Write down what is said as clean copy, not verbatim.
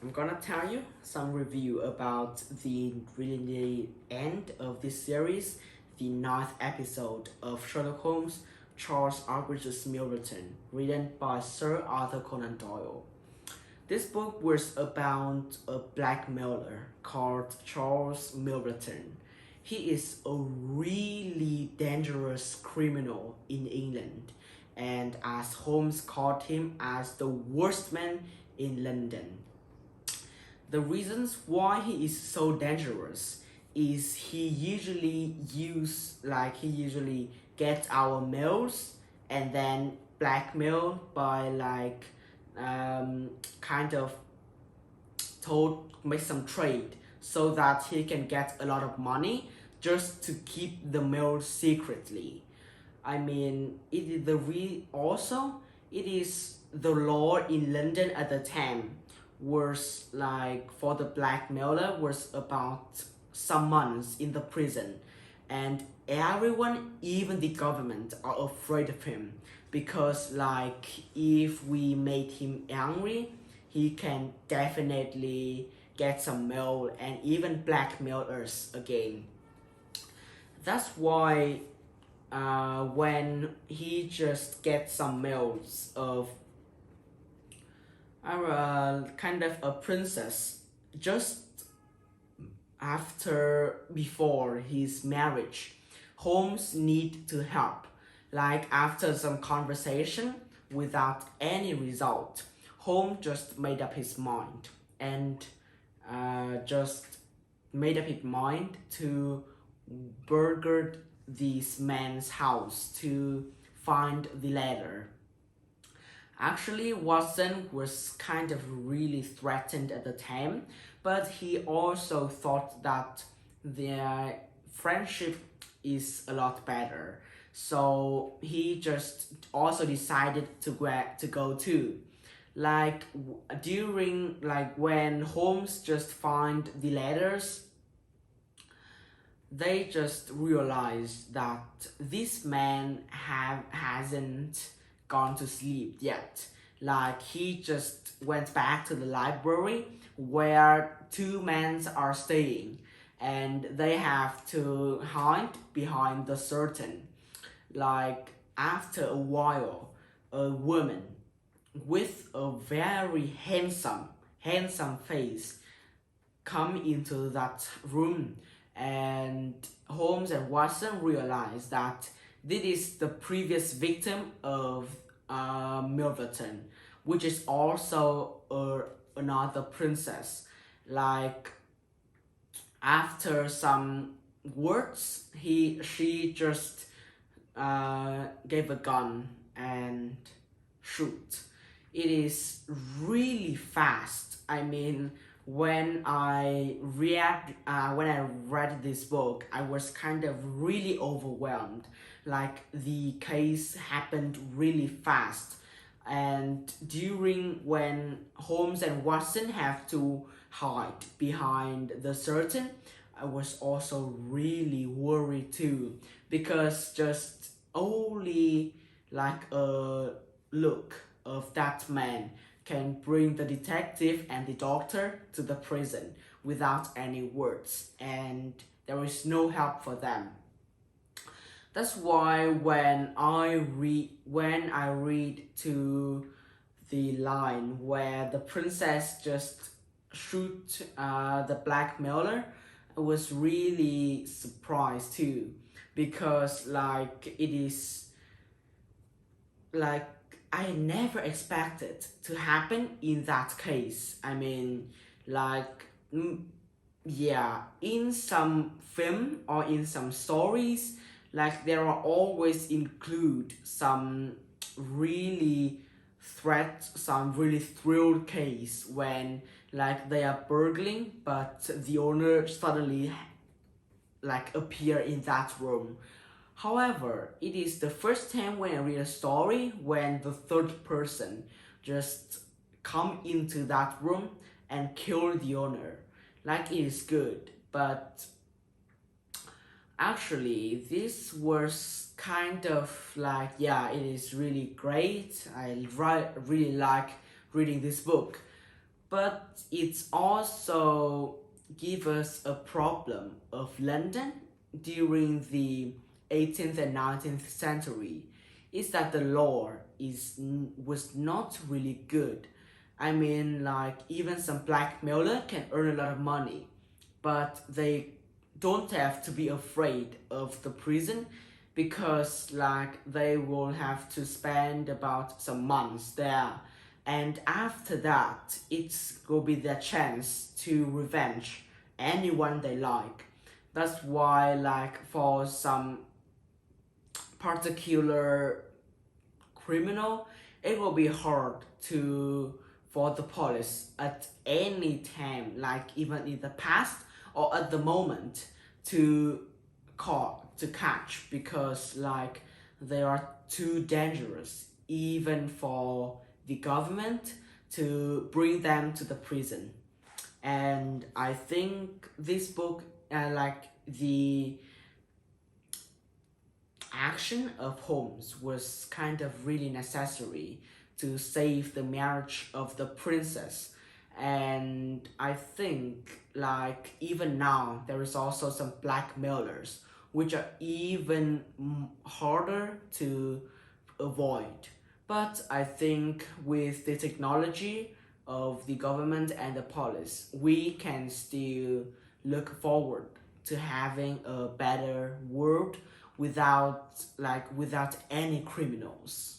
I'm gonna tell you some review about the end of this series, the ninth episode of Sherlock Holmes, Charles Augustus Milverton, written by Sir Arthur Conan Doyle. This book was about a blackmailer called Charles Milverton. He is a really dangerous criminal in England, and as Holmes called him as the worst man in London. The reasons why he is so dangerous is he usually gets our mails and then blackmail by kind of told make some trade so that he can get a lot of money just to keep the mail secretly. I mean, it is it is the law in London at the time was like for the blackmailer was about some months in the prison, and everyone, even the government, are afraid of him because if we made him angry, he can definitely get some mail and even blackmail us again. That's why when he just gets some mails of kind of a princess just before his marriage, Holmes need to help. Like after some conversation without any result, Holmes just made up his mind and just made up his mind to burgled this man's house to find the letter. Actually, Watson was kind of really threatened at the time, but he also thought that their friendship is a lot better. So he just also decided to go too. During when Holmes just find the letters, they just realized that this man hasn't gone to sleep yet. Like he just went back to the library where two men are staying, and they have to hide behind the curtain. Like after a while, a woman with a very handsome face come into that room, and Holmes and Watson realize that this is the previous victim of Milverton, which is also another princess. Like after some words, she just gave a gun and shoot. It is really fast. I mean, when I read this book, I was kind of really overwhelmed. Like the case happened really fast, and during when Holmes and Watson have to hide behind the curtain, I was also really worried too, because just only like a look of that man can bring the detective and the doctor to the prison without any words, and there is no help for them. That's why when I read to the line where the princess just shoot the blackmailer, I was really surprised too, because it is like I never expected to happen in that case. I mean, like, yeah, in some film or in some stories, like there are always include really some really thrilled case when like they are burgling, but the owner suddenly like appear in that room. However, it is the first time when I read a story when the third person just come into that room and kill the owner. Like it is good, but actually this was kind of like, it is really great. Really like reading this book. but it's also give us a problem of London during the 18th and 19th century is that the law was not really good. I mean, like, even some blackmailer can earn a lot of money, but they don't have to be afraid of the prison because, like, they will have to spend about some months there, and after that it's will be their chance to revenge anyone they like. That's why, like, for some particular criminal, it will be hard to for the police at any time, like even in the past or at the moment, to catch, because like they are too dangerous even for the government to bring them to the prison. And I think this book, like the action of Holmes, was kind of really necessary to save the marriage of the princess. And I think, like, even now there is also some blackmailers which are even harder to avoid. But I think with the technology of the government and the police, we can still look forward to having a better world without any criminals.